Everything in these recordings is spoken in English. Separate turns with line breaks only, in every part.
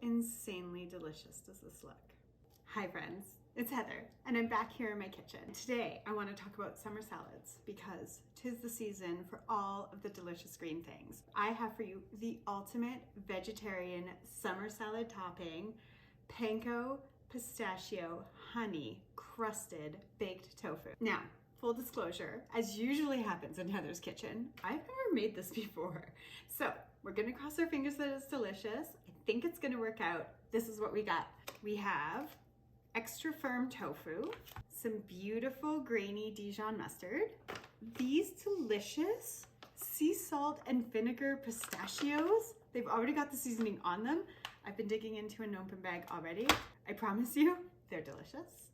insanely delicious does this look? Hi friends, it's Heather, and I'm back here in my kitchen. Today, I want to talk about summer salads because 'tis the season for all of the delicious green things. I have for you the ultimate vegetarian summer salad topping, panko pistachio honey crusted baked tofu. Now, full disclosure, as usually happens in Heather's kitchen, I've never made this before. So we're gonna cross our fingers that it's delicious. I think it's gonna work out. This is what we got. We have extra firm tofu, some beautiful grainy Dijon mustard, these delicious sea salt and vinegar pistachios. They've already got the seasoning on them. I've been digging into an open bag already. I promise you, they're delicious.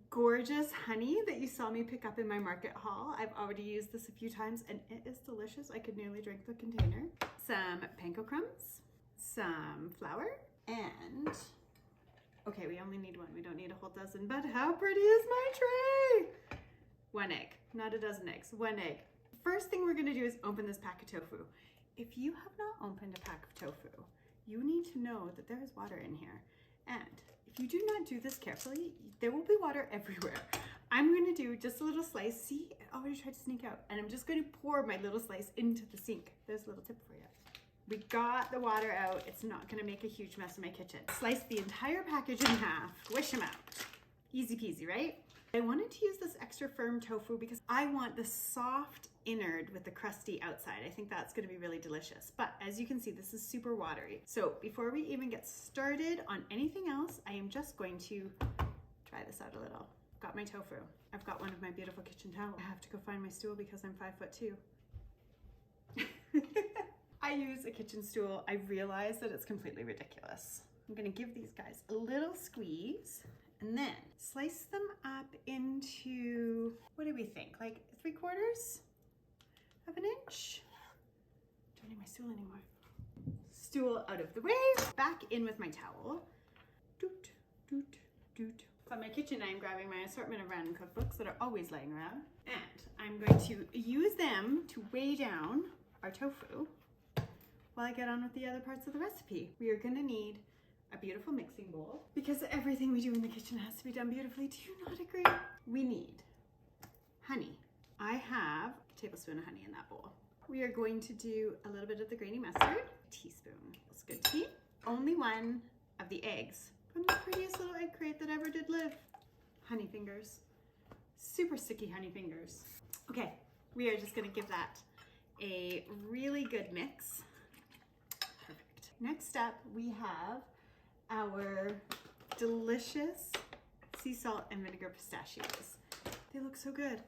Gorgeous honey that you saw me pick up in my market haul. I've already used this a few times and it is delicious. I could nearly drink the container. Some panko crumbs, some flour, and okay, we only need one. We don't need a whole dozen, but how pretty is my tray? 1 egg, not a dozen eggs, 1 egg. First thing we're gonna do is open this pack of tofu. If you have not opened a pack of tofu, you need to know that there is water in here. And if you do not do this carefully, there will be water everywhere. I'm gonna do just a little slice. See, it already tried to sneak out. And I'm just gonna pour my little slice into the sink. There's a little tip for you. We got the water out. It's not gonna make a huge mess in my kitchen. Slice the entire package in half, squish them out. Easy peasy, right? I wanted to use this extra firm tofu because I want the soft innard with the crusty outside. I think that's gonna be really delicious. But as you can see, this is super watery. So before we even get started on anything else, I am just going to try this out a little. Got my tofu. I've got one of my beautiful kitchen towels. I have to go find my stool because I'm 5'2". I use a kitchen stool. I realize that it's completely ridiculous. I'm gonna give these guys a little squeeze and then slice them up into, what do we think? Like 3/4 of an inch? Don't need my stool anymore. Stool out of the way, back in with my towel. Doot, doot, doot. On my kitchen, I'm grabbing my assortment of random cookbooks that are always laying around. And I'm going to use them to weigh down our tofu while I get on with the other parts of the recipe. We are gonna need a beautiful mixing bowl because everything we do in the kitchen has to be done beautifully. Do you not agree? We need honey. I have a tablespoon of honey in that bowl. We are going to do a little bit of the grainy mustard, a teaspoon. That's good to me. Only one of the eggs from the prettiest little egg crate that ever did live. Honey fingers, super sticky honey fingers. Okay, we are just gonna give that a really good mix. Perfect. Next up, we have our delicious sea salt and vinegar pistachios. They look so good.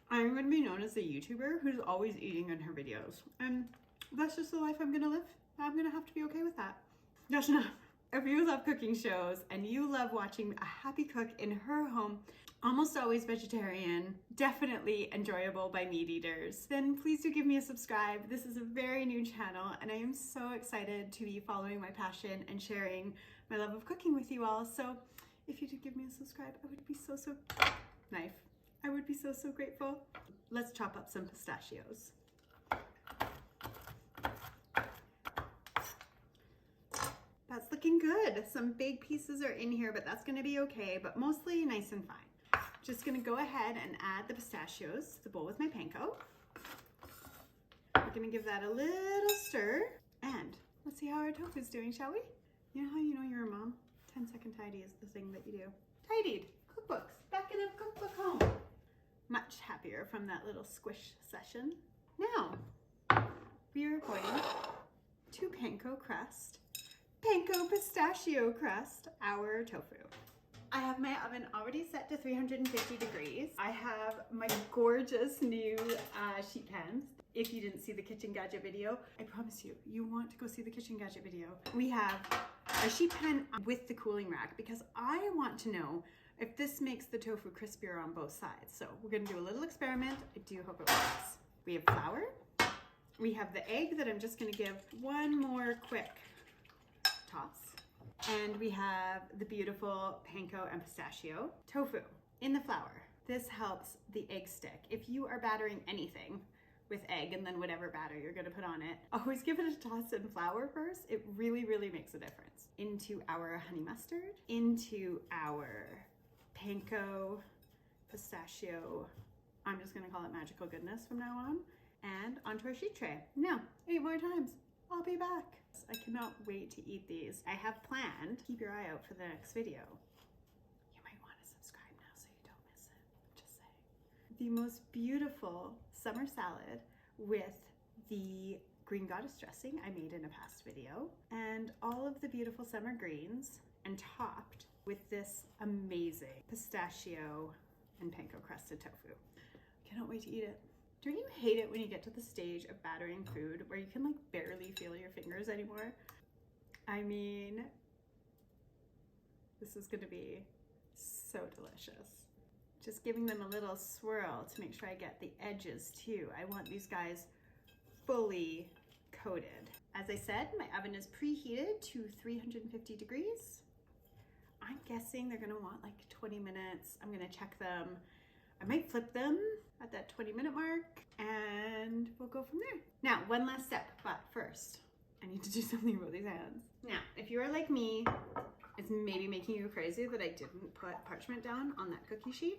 I'm gonna be known as the YouTuber who's always eating in her videos. And that's just the life I'm gonna live. I'm gonna have to be okay with that. That's enough. If you love cooking shows and you love watching a happy cook in her home, almost always vegetarian, definitely enjoyable by meat eaters, then please do give me a subscribe. This is a very new channel and I am so excited to be following my passion and sharing my love of cooking with you all. So if you did give me a subscribe, I would be so knife. I would be so grateful. Let's chop up some pistachios. That's looking good. Some big pieces are in here, but that's gonna be okay, but mostly nice and fine. Just gonna go ahead and add the pistachios to the bowl with my panko. We're gonna give that a little stir. And let's see how our tofu's doing, shall we? You know how you know you're a mom? 10-second tidy is the thing that you do. Tidied, cookbooks, back in a cookbook home. Much happier from that little squish session. Now, we are going to panko pistachio crust our tofu. I have my oven already set to 350 degrees. I have my gorgeous new sheet pans. If you didn't see the kitchen gadget video, I promise you, you want to go see the kitchen gadget video. We have a sheet pan with the cooling rack because I want to know if this makes the tofu crispier on both sides. So we're gonna do a little experiment. I do hope it works. We have flour. We have the egg that I'm just gonna give one more quick toss. And we have the beautiful panko and pistachio tofu in the flour. This helps the egg stick. If you are battering anything, with egg and then whatever batter you're gonna put on it. Always give it a toss in flour first. It really, really makes a difference. Into our honey mustard, into our panko pistachio, I'm just gonna call it magical goodness from now on, and onto our sheet tray. Now, 8 more times. I'll be back. I cannot wait to eat these. I have planned, keep your eye out for the next video. You might want to subscribe now so you don't miss it. Just saying. The most beautiful summer salad with the green goddess dressing I made in a past video, and all of the beautiful summer greens, and topped with this amazing pistachio and panko crusted tofu. Cannot wait to eat it. Don't you hate it when you get to the stage of battering food where you can like barely feel your fingers anymore? I mean, this is gonna be so delicious. Just giving them a little swirl to make sure I get the edges too. I want these guys fully coated. As I said, my oven is preheated to 350 degrees. I'm guessing they're gonna want like 20 minutes. I'm gonna check them. I might flip them at that 20-minute mark and we'll go from there. Now, one last step, but first, I need to do something about these hands. Now, if you are like me, it's maybe making you crazy that I didn't put parchment down on that cookie sheet.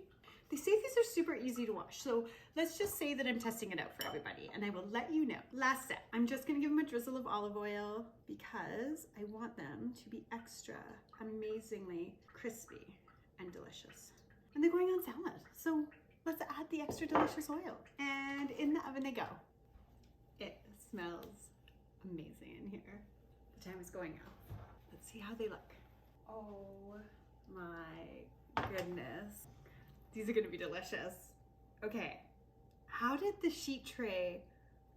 They say these are super easy to wash, so let's just say that I'm testing it out for everybody and I will let you know. Last step, I'm just gonna give them a drizzle of olive oil because I want them to be extra amazingly crispy and delicious. And they're going on salad, so let's add the extra delicious oil. And in the oven they go. It smells amazing in here. The time is going out. Let's see how they look. Oh my goodness. These are gonna be delicious. Okay, how did the sheet tray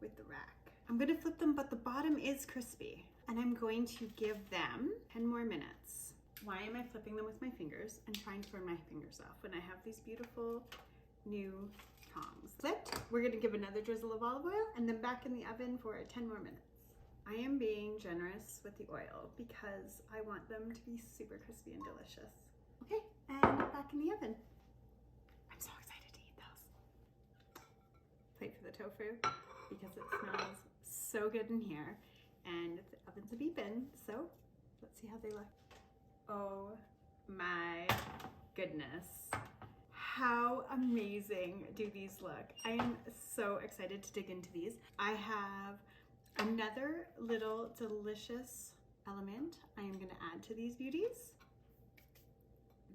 with the rack? I'm gonna flip them, but the bottom is crispy. And I'm going to give them 10 more minutes. Why am I flipping them with my fingers and trying to burn my fingers off when I have these beautiful new tongs? Flipped, we're gonna give another drizzle of olive oil and then back in the oven for 10 more minutes. I am being generous with the oil because I want them to be super crispy and delicious. Okay, and back in the oven. I'm so excited to eat those. Plate for the tofu because it smells so good in here and the oven's a beepin', so let's see how they look. Oh my goodness. How amazing do these look? I am so excited to dig into these. I have another little delicious element I am gonna add to these beauties.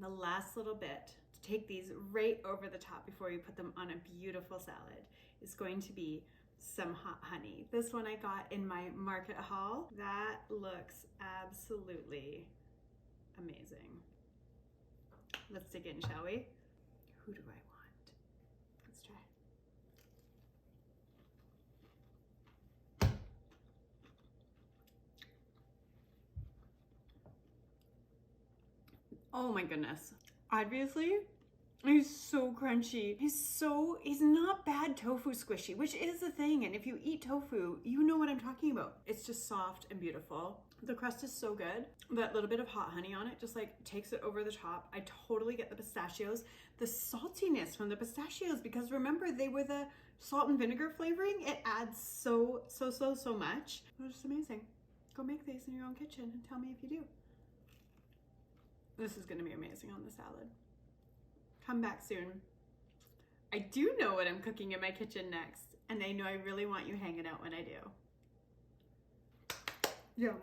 The last little bit to take these right over the top before you put them on a beautiful salad is going to be some hot honey. This one I got in my market haul. That looks absolutely amazing. Let's dig in, shall we? Who do I want? Let's try. Oh my goodness. Obviously, he's so crunchy. He's not bad tofu squishy, which is the thing. And if you eat tofu, you know what I'm talking about. It's just soft and beautiful. The crust is so good. That little bit of hot honey on it just like takes it over the top. I totally get the pistachios. The saltiness from the pistachios, because remember they were the salt and vinegar flavoring. It adds so much. It's just amazing. Go make these in your own kitchen and tell me if you do. This is gonna be amazing on the salad. Come back soon. I do know what I'm cooking in my kitchen next, and I know I really want you hanging out when I do. Yum.